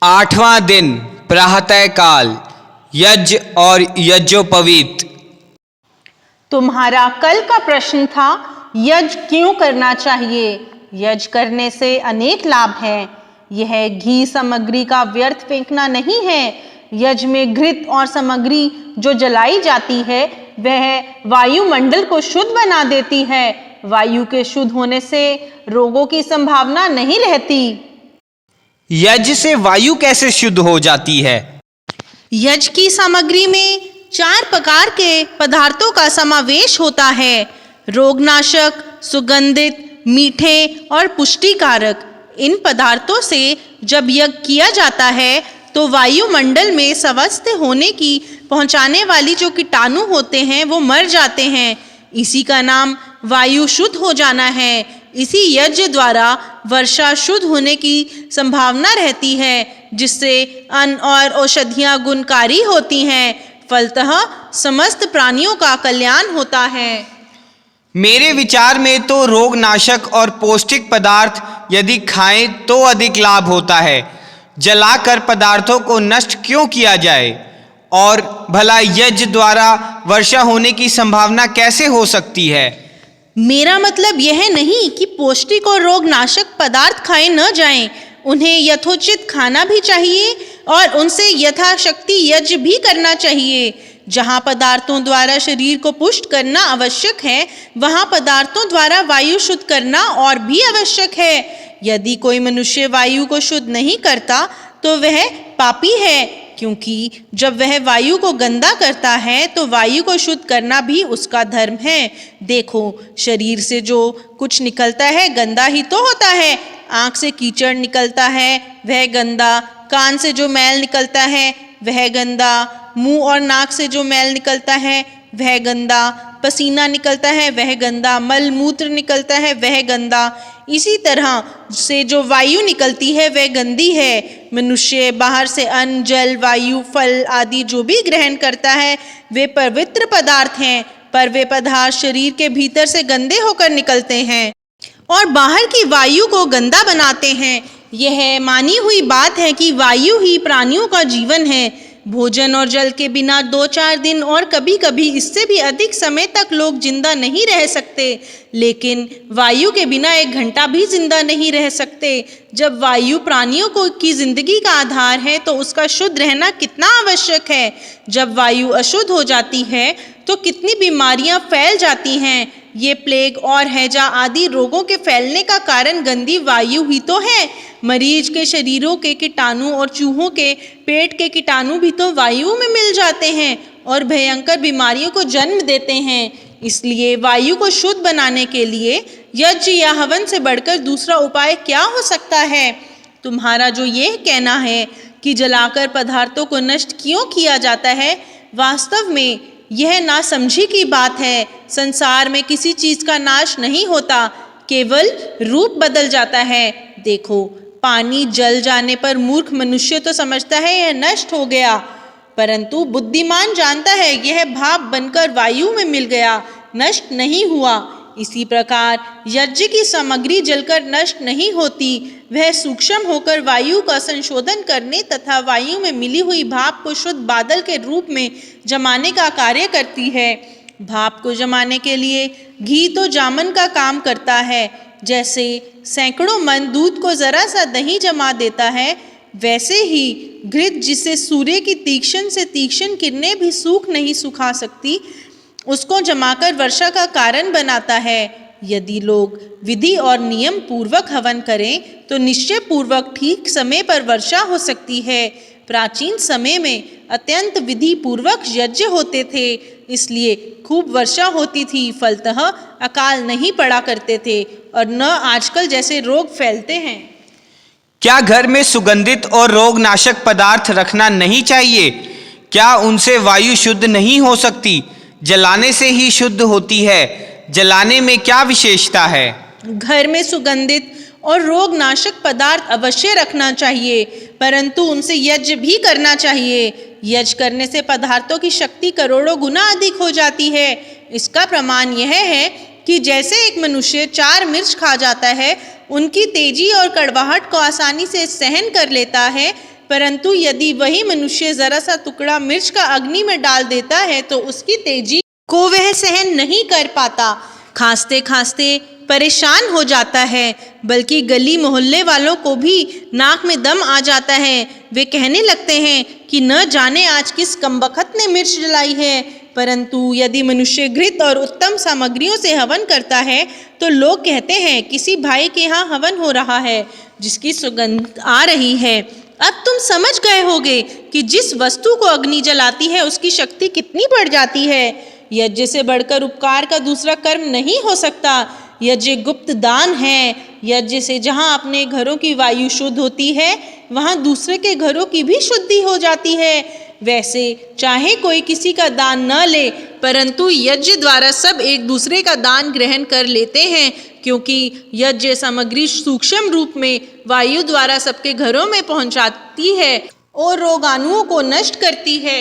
8वां दिन प्रातः काल यज्ञ और यज्ञोपवीत। तुम्हारा कल का प्रश्न था, यज्ञ क्यों करना चाहिए। यज्ञ करने से अनेक लाभ हैं। यह घी सामग्री का व्यर्थ फेंकना नहीं है। यज्ञ में घृत और सामग्री जो जलाई जाती है वह वायुमंडल को शुद्ध बना देती है। वायु के शुद्ध होने से रोगों की संभावना नहीं रहती। यज्ञ से वायु कैसे शुद्ध हो जाती है? यज्ञ की सामग्री में 4 प्रकार के पदार्थों का समावेश होता है। रोगनाशक, सुगंधित, मीठे और पुष्टिकारक। इन पदार्थों से जब यज्ञ किया जाता है तो वायुमंडल में स्वस्थ होने की पहुंचाने वाली जो कीटाणु होते हैं वो मर जाते हैं। इसी का नाम वायु शुद्ध हो जाना है। इसी यज्ञ द्वारा वर्षा शुद्ध होने की संभावना रहती है, जिससे अन्न और औषधियां गुणकारी होती हैं। फलतः समस्त प्राणियों का कल्याण होता है। मेरे विचार में तो रोगनाशक और पौष्टिक पदार्थ यदि खाएं तो अधिक लाभ होता है। जलाकर पदार्थों को नष्ट क्यों किया जाए? और भला यज्ञ द्वारा वर्षा होने की संभावना कैसे हो सकती है? मेरा मतलब यह नहीं कि पौष्टिक और रोगनाशक पदार्थ खाए न जाएं। उन्हें यथोचित खाना भी चाहिए और उनसे यथाशक्ति यज्ञ भी करना चाहिए। जहाँ पदार्थों द्वारा शरीर को पुष्ट करना आवश्यक है, वहाँ पदार्थों द्वारा वायु शुद्ध करना और भी आवश्यक है। यदि कोई मनुष्य वायु को शुद्ध नहीं करता तो वह पापी है, क्योंकि जब वह वायु को गंदा करता है तो वायु को शुद्ध करना भी उसका धर्म है। देखो, शरीर से जो कुछ निकलता है गंदा ही तो होता है। आँख से कीचड़ निकलता है, वह गंदा। कान से जो मैल निकलता है वह गंदा। मुंह और नाक से जो मैल निकलता है वह गंदा। पसीना निकलता है वह गंदा। मल मूत्र निकलता है वह गंदा। इसी तरह से जो वायु निकलती है वह गंदी है। मनुष्य बाहर से अन्न, जल, वायु, फल आदि जो भी ग्रहण करता है वे पवित्र पदार्थ हैं, पर वे पदार्थ शरीर के भीतर से गंदे होकर निकलते हैं और बाहर की वायु को गंदा बनाते हैं। यह मानी हुई बात है कि वायु ही प्राणियों का जीवन है। भोजन और जल के बिना 2-4 दिन और कभी कभी इससे भी अधिक समय तक लोग जिंदा नहीं रह सकते, लेकिन वायु के बिना 1 घंटा भी जिंदा नहीं रह सकते। जब वायु प्राणियों को की जिंदगी का आधार है तो उसका शुद्ध रहना कितना आवश्यक है। जब वायु अशुद्ध हो जाती है तो कितनी बीमारियां फैल जाती हैं। ये प्लेग और हैजा आदि रोगों के फैलने का कारण गंदी वायु ही तो है। मरीज के शरीरों के कीटाणु और चूहों के पेट के कीटाणु भी तो वायु में मिल जाते हैं और भयंकर बीमारियों को जन्म देते हैं। इसलिए वायु को शुद्ध बनाने के लिए यज्ञ या हवन से बढ़कर दूसरा उपाय क्या हो सकता है? तुम्हारा जो यह कहना है कि जलाकर पदार्थों को नष्ट क्यों किया जाता है, वास्तव में यह नासमझी की बात है। संसार में किसी चीज का नाश नहीं होता, केवल रूप बदल जाता है। देखो, पानी जल जाने पर मूर्ख मनुष्य तो समझता है यह नष्ट हो गया, परंतु बुद्धिमान जानता है यह भाप बनकर वायु में मिल गया, नष्ट नहीं हुआ। इसी प्रकार यज्ञ की सामग्री जलकर नष्ट नहीं होती, वह सूक्ष्म होकर वायु का संशोधन करने तथा वायु में मिली हुई भाप को शुद्ध बादल के रूप में जमाने का कार्य करती है। भाप को जमाने के लिए घी तो जामन का काम करता है। जैसे सैकड़ों मन दूध को जरा सा दही जमा देता है, वैसे ही घृत, जिसे सूर्य की तीक्ष्ण से तीक्ष्ण किरणें भी सूख नहीं सुखा सकती, उसको जमाकर वर्षा का कारण बनाता है। यदि लोग विधि और नियम पूर्वक हवन करें तो निश्चय पूर्वक ठीक समय पर वर्षा हो सकती है। प्राचीन समय में अत्यंत विधि पूर्वक यज्ञ होते थे, इसलिए खूब वर्षा होती थी। फलतः अकाल नहीं पड़ा करते थे और न आजकल जैसे रोग फैलते हैं। क्या घर में सुगंधित और रोगनाशक पदार्थ रखना नहीं चाहिए? क्या उनसे वायु शुद्ध नहीं हो सकती? जलाने से ही शुद्ध होती है। जलाने में क्या विशेषता है? घर में सुगंधित और रोगनाशक पदार्थ अवश्य रखना चाहिए, परंतु उनसे यज्ञ भी करना चाहिए। यज्ञ करने से पदार्थों की शक्ति करोड़ों गुना अधिक हो जाती है। इसका प्रमाण यह है कि जैसे एक मनुष्य 4 मिर्च खा जाता है, उनकी तेजी और कड़वाहट को आसानी से सहन कर लेता है, परंतु यदि वही मनुष्य जरा सा टुकड़ा मिर्च का अग्नि में डाल देता है तो उसकी तेजी को वह सहन नहीं कर पाता, खांसते खांसते परेशान हो जाता है, बल्कि गली मोहल्ले वालों को भी नाक में दम आ जाता है। वे कहने लगते हैं कि न जाने आज किस कमबख्त ने मिर्च जलाई है। परंतु यदि मनुष्य घृत और उत्तम सामग्रियों से हवन करता है तो लोग कहते हैं किसी भाई के यहाँ हवन हो रहा है जिसकी सुगंध आ रही है। अब तुम समझ गए होगे कि जिस वस्तु को अग्नि जलाती है उसकी शक्ति कितनी बढ़ जाती है। यज्ञ से बढ़कर उपकार का दूसरा कर्म नहीं हो सकता। यज्ञ गुप्त दान है। यज्ञ से जहाँ अपने घरों की वायु शुद्ध होती है वहाँ दूसरे के घरों की भी शुद्धि हो जाती है। वैसे चाहे कोई किसी का दान न ले, परंतु यज्ञ द्वारा सब एक दूसरे का दान ग्रहण कर लेते हैं, क्योंकि यज्ञ सामग्री सूक्ष्म रूप में वायु द्वारा सबके घरों में पहुंचाती है और रोगाणुओं को नष्ट करती है।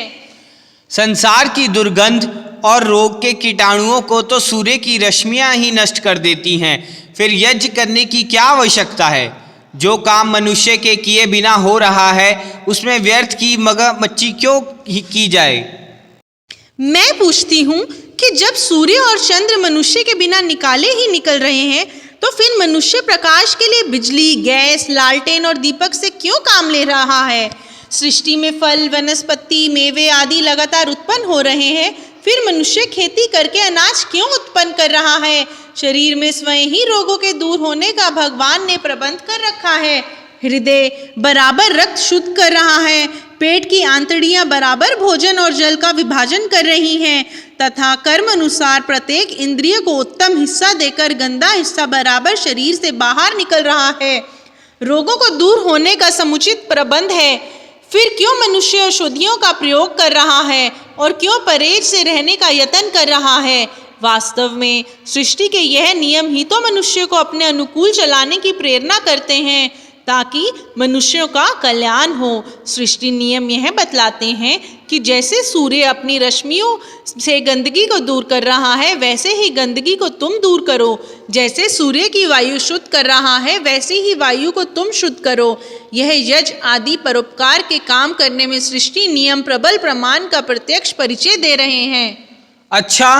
संसार की दुर्गंध और रोग के कीटाणुओं को तो सूर्य की रश्मियां ही नष्ट कर देती हैं। फिर यज्ञ करने की क्या आवश्यकता है? जो काम मनुष्य के किए बिना हो रहा है उसमें व्यर्थ की मगमच्ची क्यों की जाए? मैं पूछती हूँ कि जब सूर्य और चंद्र मनुष्य के बिना निकाले ही निकल रहे हैं तो फिर मनुष्य प्रकाश के लिए बिजली, गैस, लालटेन और दीपक से क्यों काम ले रहा है? सृष्टि में फल, वनस्पति, मेवे आदि लगातार उत्पन्न हो रहे हैं, फिर मनुष्य खेती करके अनाज क्यों उत्पन्न कर रहा है? शरीर में स्वयं ही रोगों के दूर होने का भगवान ने प्रबंध कर रखा है। हृदय बराबर रक्त शुद्ध कर रहा है, पेट की आंतड़ियां बराबर भोजन और जल का विभाजन कर रही हैं तथा कर्म अनुसार प्रत्येक इंद्रिय को उत्तम हिस्सा देकर गंदा हिस्सा बराबर शरीर से बाहर निकल रहा है। रोगों को दूर होने का समुचित प्रबंध है। फिर क्यों मनुष्य औषधियों का प्रयोग कर रहा है और क्यों परहेज से रहने का यत्न कर रहा है? वास्तव में सृष्टि के यह नियम ही तो मनुष्य को अपने अनुकूल चलाने की प्रेरणा करते हैं ताकि मनुष्यों का कल्याण हो। सृष्टि नियम यह बतलाते हैं कि जैसे सूर्य अपनी रश्मियों से गंदगी को दूर कर रहा है वैसे ही गंदगी को तुम दूर करो। जैसे सूर्य की वायु शुद्ध कर रहा है वैसे ही वायु को तुम शुद्ध करो। यह यज्ञ आदि परोपकार के काम करने में सृष्टि नियम प्रबल प्रमाण का प्रत्यक्ष परिचय दे रहे हैं। अच्छा,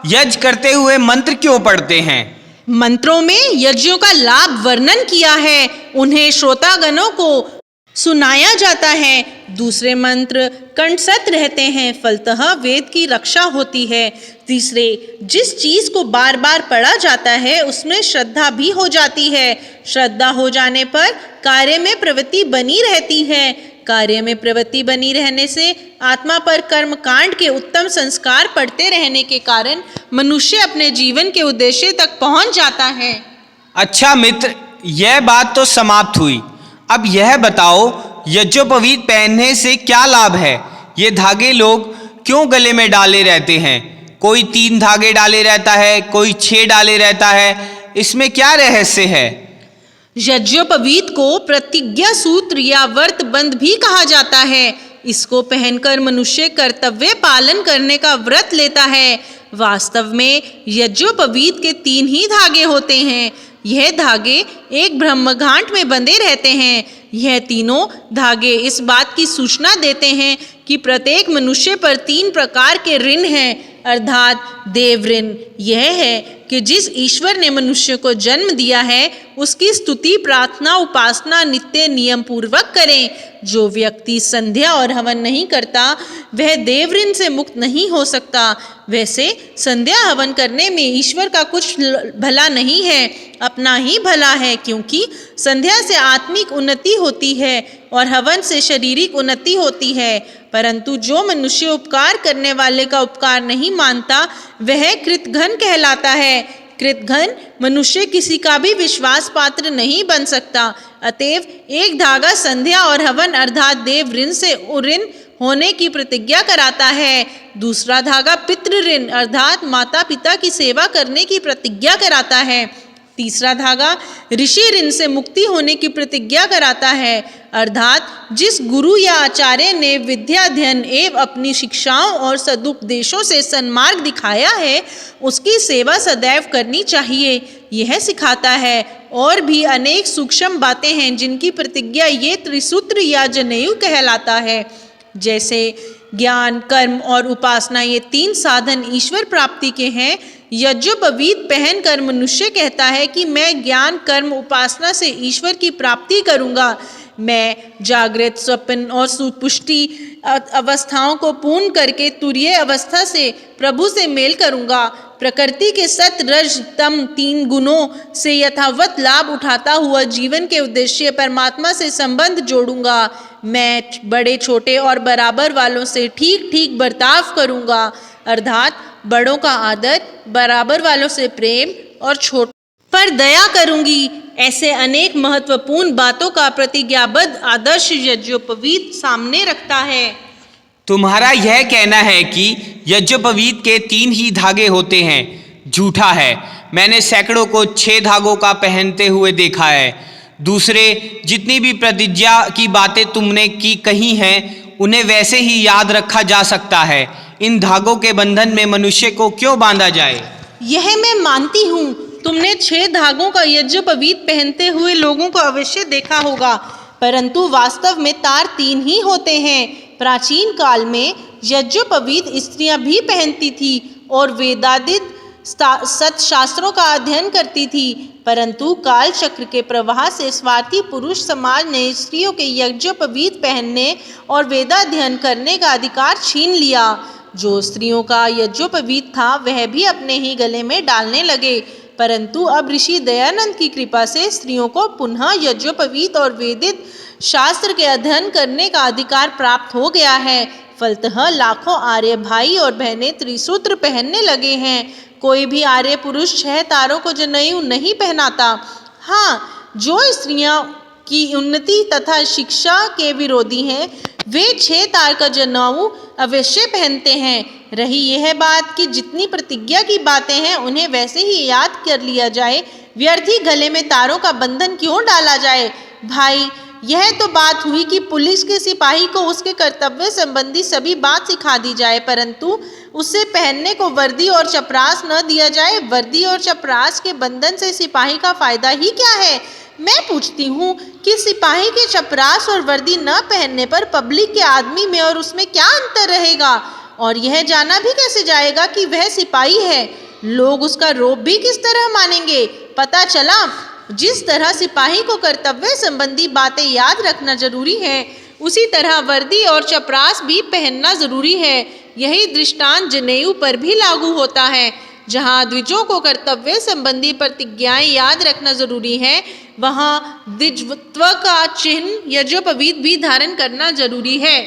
यज्ञ करते हुए मंत्र क्यों पढ़ते हैं? मंत्रों में यज्ञों का लाभ वर्णन किया है, उन्हें श्रोतागणों को सुनाया जाता है। दूसरे मंत्र कंठस्थ रहते हैं, फलतः वेद की रक्षा होती है। तीसरे, जिस चीज को बार बार पढ़ा जाता है उसमें श्रद्धा भी हो जाती है। श्रद्धा हो जाने पर कार्य में प्रवृत्ति बनी रहती है। कार्य में प्रवृत्ति बनी रहने से आत्मा पर कर्म कांड के उत्तम संस्कार पड़ते रहने के कारण मनुष्य अपने जीवन के उद्देश्य तक पहुंच जाता है। अच्छा मित्र, यह बात तो समाप्त हुई। अब यह बताओ, यज्ञोपवीत पहनने से क्या लाभ है? ये धागे लोग क्यों गले में डाले रहते हैं? कोई 3 धागे डाले रहता है, कोई 6 डाले रहता है, इसमें क्या रहस्य है? यज्ञोपवीत को प्रतिज्ञा सूत्र या व्रत बंध भी कहा जाता है। इसको पहनकर मनुष्य कर्तव्य पालन करने का व्रत लेता है। वास्तव में यज्ञोपवीत के 3 ही धागे होते हैं। यह धागे एक ब्रह्मगांठ में बंधे रहते हैं। यह तीनों धागे इस बात की सूचना देते हैं कि प्रत्येक मनुष्य पर 3 प्रकार के ऋण हैं, अर्थात देव ऋण यह है कि जिस ईश्वर ने मनुष्य को जन्म दिया है उसकी स्तुति, प्रार्थना, उपासना नित्य नियम पूर्वक करें। जो व्यक्ति संध्या और हवन नहीं करता वह देव ऋण से मुक्त नहीं हो सकता। वैसे संध्या हवन करने में ईश्वर का कुछ भला नहीं है, अपना ही भला है, क्योंकि संध्या से आत्मिक उन्नति होती है और हवन से शारीरिक उन्नति होती है। परंतु जो मनुष्य उपकार करने वाले का उपकार नहीं मानता वह कृतघ्न कहलाता है। कृतघ्न मनुष्य किसी का भी विश्वास पात्र नहीं बन सकता। अतएव एक धागा संध्या और हवन अर्थात देव ऋण से ऋण होने की प्रतिज्ञा कराता है। दूसरा धागा पितृ ऋण अर्थात माता पिता की सेवा करने की प्रतिज्ञा कराता है। तीसरा धागा ऋषि ऋण से मुक्ति होने की प्रतिज्ञा कराता है, अर्थात जिस गुरु या आचार्य ने विद्या अध्ययन एवं अपनी शिक्षाओं और सदुपदेशों से सन्मार्ग दिखाया है उसकी सेवा सदैव करनी चाहिए, यह सिखाता है। और भी अनेक सूक्ष्म बातें हैं जिनकी प्रतिज्ञा ये त्रिसूत्र या जनेऊ कहलाता है, जैसे ज्ञान, कर्म और उपासना, ये 3 साधन ईश्वर प्राप्ति के हैं। यज्ञोपवीत पहनकर मनुष्य कहता है कि मैं ज्ञान, कर्म, उपासना से ईश्वर की प्राप्ति करूँगा। मैं जागृत, स्वप्न और सुपुष्टि अवस्थाओं को पूर्ण करके तुरीय अवस्था से प्रभु से मेल करूँगा। प्रकृति के सत, रज, तम 3 गुणों से यथावत लाभ उठाता हुआ जीवन के उद्देश्य परमात्मा से संबंध जोड़ूंगा। मैं बड़े, छोटे और बराबर वालों से ठीक ठीक बर्ताव करूंगा, अर्थात बड़ों का आदर, बराबर वालों से प्रेम और छोटों पर दया करूंगी। ऐसे अनेक महत्वपूर्ण बातों का प्रतिज्ञाबद्ध आदर्श यज्ञोपवीत सामने रखता है। तुम्हारा यह कहना है कि यज्ञोपवीत के 3 ही धागे होते हैं, झूठा है। मैंने सैकड़ों को 6 धागों का पहनते हुए देखा है। दूसरे, जितनी भी प्रतिज्ञा की बातें तुमने कही हैं उन्हें वैसे ही याद रखा जा सकता है। इन धागों के बंधन में मनुष्य को क्यों बांधा जाए? यह मैं मानती हूँ। तुमने 6 धागों का यज्ञोपवीत पहनते हुए लोगों को अवश्य देखा होगा, परंतु वास्तव में तार 3 ही होते हैं। प्राचीन काल में यज्ञोपवीत स्त्रियां भी पहनती थी और वेदादित सत्शास्त्रों का अध्ययन करती थी, परंतु काल चक्र के प्रवाह से स्वार्थी पुरुष समाज ने स्त्रियों के यज्ञोपवीत पहनने और वेदाध्ययन करने का अधिकार छीन लिया। जो स्त्रियों का यज्ञोपवीत था वह भी अपने ही गले में डालने लगे, परंतु अब ऋषि दयानंद की कृपा से स्त्रियों को पुनः यज्ञोपवीत और वेदित शास्त्र के अध्ययन करने का अधिकार प्राप्त हो गया है। फलतः लाखों आर्य भाई और बहनें त्रिसूत्र पहनने लगे हैं। कोई भी आर्य पुरुष 6 तारों को जनेऊ नहीं पहनाता। हाँ, जो स्त्रियां की उन्नति तथा शिक्षा के विरोधी हैं वे 6 तार का जनेऊ अवश्य पहनते हैं। रही यह बात कि जितनी प्रतिज्ञा की बातें हैं उन्हें वैसे ही याद कर लिया जाए, व्यर्थ ही गले में तारों का बंधन क्यों डाला जाए? भाई, यह तो बात हुई कि पुलिस के सिपाही को उसके कर्तव्य संबंधी सभी बात सिखा दी जाए, परंतु उससे पहनने को वर्दी और चपरास न दिया जाए। वर्दी और चपरास के बंधन से सिपाही का फायदा ही क्या है? मैं पूछती हूँ कि सिपाही के चपरास और वर्दी न पहनने पर पब्लिक के आदमी में और उसमें क्या अंतर रहेगा? और यह जाना भी कैसे जाएगा कि वह सिपाही है? लोग उसका रौब भी किस तरह मानेंगे? पता चला जिस तरह सिपाही को कर्तव्य संबंधी बातें याद रखना जरूरी है, उसी तरह वर्दी और चपरास भी पहनना जरूरी है। यही दृष्टांत जनेऊ पर भी लागू होता है। जहाँ द्विजों को कर्तव्य संबंधी प्रतिज्ञाएं याद रखना जरूरी है, वहाँ द्विजत्व का चिन्ह यज्ञोपवीत भी धारण करना जरूरी है।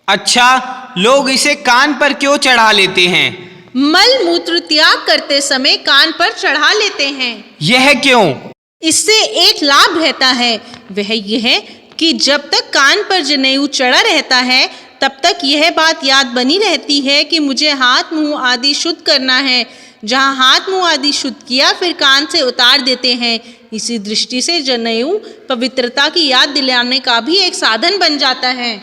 अच्छा, लोग इसे कान पर क्यों चढ़ा लेते हैं? मल मूत्र त्याग करते समय कान पर चढ़ा लेते हैं। यह क्यों? इससे एक लाभ रहता है, वह यह कि जब तक कान पर जनेऊ चढ़ा रहता है तब तक यह बात याद बनी रहती है कि मुझे हाथ मुंह आदि शुद्ध करना है। जहाँ हाथ मुंह आदि शुद्ध किया फिर कान से उतार देते हैं। इसी दृष्टि से जनेऊ पवित्रता की याद दिलाने का भी एक साधन बन जाता है।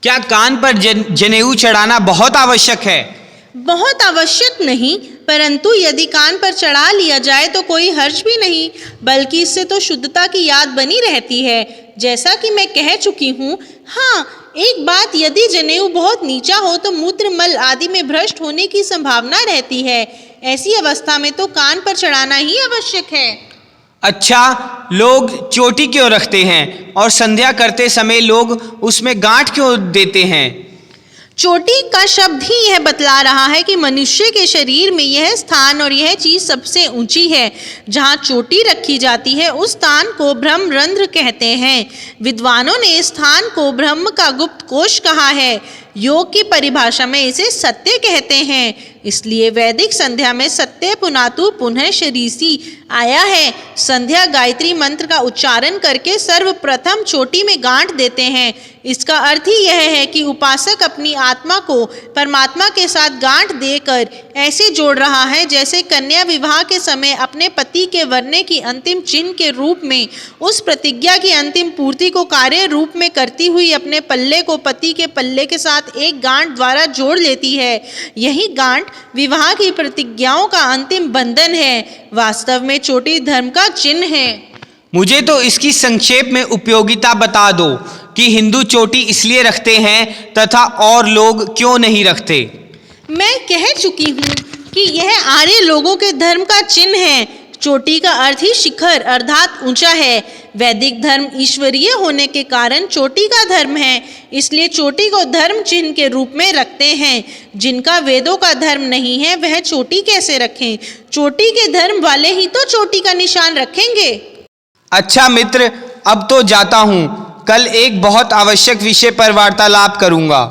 क्या कान पर जनेऊ चढ़ाना बहुत आवश्यक है? बहुत आवश्यक नहीं, परंतु यदि कान पर चढ़ा लिया जाए तो कोई हर्ज भी नहीं, बल्कि इससे तो शुद्धता की याद बनी रहती है। जैसा कि मैं कह चुकी हूँ। हाँ, एक बात, यदि जनेऊ बहुत नीचा हो तो मूत्र, मल आदि में भ्रष्ट होने की संभावना रहती है। ऐसी अवस्था में तो कान पर चढ़ाना ही आवश्यक है। अच्छा, लोग चोटी क्यों रखते हैं और संध्या करते समय लोग उसमें गांठ क्यों देते हैं? चोटी का शब्द ही यह बतला रहा है कि मनुष्य के शरीर में यह स्थान और यह चीज सबसे ऊंची है। जहाँ चोटी रखी जाती है उस स्थान को ब्रह्मरंध्र कहते हैं। विद्वानों ने इस स्थान को ब्रह्म का गुप्त कोश कहा है। योग की परिभाषा में इसे सत्य कहते हैं। इसलिए वैदिक संध्या में सत्य पुनातु पुनः शरीसी आया है। संध्या गायत्री मंत्र का उच्चारण करके सर्वप्रथम चोटी में गांठ देते हैं। इसका अर्थ ही यह है कि उपासक अपनी आत्मा को परमात्मा के साथ गांठ देकर ऐसे जोड़ रहा है जैसे कन्या विवाह के समय अपने पति के वरने की अंतिम चिन्ह के रूप में उस प्रतिज्ञा की अंतिम पूर्ति को कार्य रूप में करती हुई अपने पल्ले को पति के पल्ले के साथ एक गांठ द्वारा जोड़ लेती है। यही गांठ विवाह की प्रतिज्ञाओं का अंतिम बंधन है। वास्तव में चोटी धर्म का चिन्ह है। मुझे तो इसकी संक्षेप में उपयोगिता बता दो कि हिंदू चोटी इसलिए रखते हैं तथा और लोग क्यों नहीं रखते। मैं कह चुकी हूँ कि यह आर्य लोगों के धर्म का चिन्ह है। चोटी का अर्थ ही शिखर अर्थात ऊंचा है। वैदिक धर्म ईश्वरीय होने के कारण चोटी का धर्म है, इसलिए चोटी को धर्म चिन्ह के रूप में रखते हैं। जिनका वेदों का धर्म नहीं है वह चोटी कैसे रखें? चोटी के धर्म वाले ही तो चोटी का निशान रखेंगे। अच्छा मित्र, अब तो जाता हूँ। कल एक बहुत आवश्यक विषय पर वार्तालाप करूँगा।